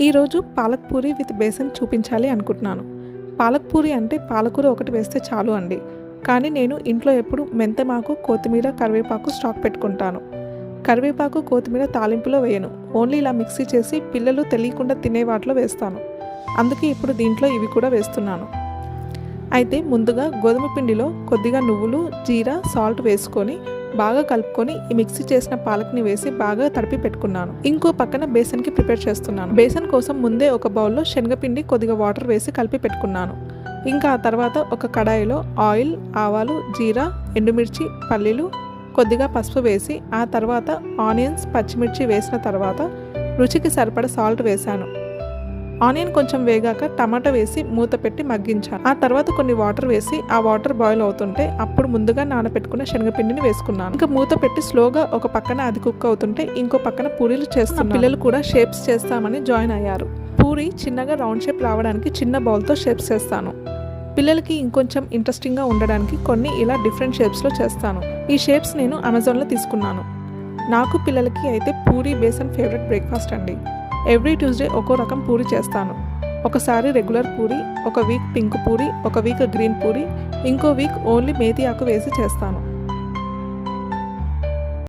ఈరోజు పాలక్ పూరి విత్ బేసన్ చూపించాలి అనుకుంటున్నాను. పాలక్ పూరి అంటే పాలకూర ఒకటి వేస్తే చాలు అండి. కానీ నేను ఇంట్లో ఎప్పుడు మెంతమాకు, కొత్తిమీర, కరివేపాకు స్టాక్ పెట్టుకుంటాను. కరివేపాకు, కొత్తిమీర తాలింపులో వేయను. ఓన్లీ ఇలా మిక్సీ చేసి పిల్లలు తెలియకుండా తినే వాటిలో వేస్తాను. అందుకే ఇప్పుడు దీంట్లో ఇవి కూడా వేస్తున్నాను. అయితే ముందుగా గోధుమ పిండిలో కొద్దిగా నువ్వులు, జీరా, సాల్ట్ వేసుకొని బాగా కలుపుకొని ఈ మిక్సీ చేసిన పాలక్ని వేసి బాగా తడిపి పెట్టుకున్నాను. ఇంకో పక్కన బేసన్కి ప్రిపేర్ చేస్తున్నాను. బేసన్ కోసం ముందే ఒక బౌల్లో శనగపిండి, కొద్దిగా వాటర్ వేసి కలిపి పెట్టుకున్నాను. ఇంకా ఆ తర్వాత ఒక కడాయిలో ఆయిల్, ఆవాలు, జీరా, ఎండుమిర్చి, పల్లీలు, కొద్దిగా పసుపు వేసి ఆ తర్వాత ఆనియన్స్, పచ్చిమిర్చి వేసిన తర్వాత రుచికి సరిపడ సాల్ట్ వేశాను. ఆనియన్ కొంచెం వేగాక టమాటా వేసి మూత పెట్టి మగ్గించాను. ఆ తర్వాత కొన్ని వాటర్ వేసి ఆ వాటర్ బాయిల్ అవుతుంటే అప్పుడు ముందుగా నానబెట్టుకున్న శనగపిండిని వేసుకున్నాను. ఇంకా మూత పెట్టి స్లోగా ఒక పక్కన అది కుక్ అవుతుంటే ఇంకో పక్కన పూరీలు చేస్తున్నాను. పిల్లలు కూడా షేప్స్ చేస్తామని జాయిన్ అయ్యారు. పూరి చిన్నగా రౌండ్ షేప్ రావడానికి చిన్న బౌల్తో షేప్స్ చేస్తాను. పిల్లలకి ఇంకొంచెం ఇంట్రెస్టింగ్గా ఉండడానికి కొన్ని ఇలా డిఫరెంట్ షేప్స్లో చేస్తాను. ఈ షేప్స్ నేను అమెజాన్లో తీసుకున్నాను. నాకు పిల్లలకి అయితే పూరి బేసన్ ఫేవరెట్ బ్రేక్ఫాస్ట్ అండి. ఎవ్రీ ట్యూస్డే ఒక్కో రకం పూరి చేస్తాను. ఒకసారి రెగ్యులర్ పూరి, ఒక వీక్ పింక్ పూరి, ఒక వీక్ గ్రీన్ పూరి, ఇంకో వీక్ ఓన్లీ మేతి ఆకు వేసి చేస్తాను.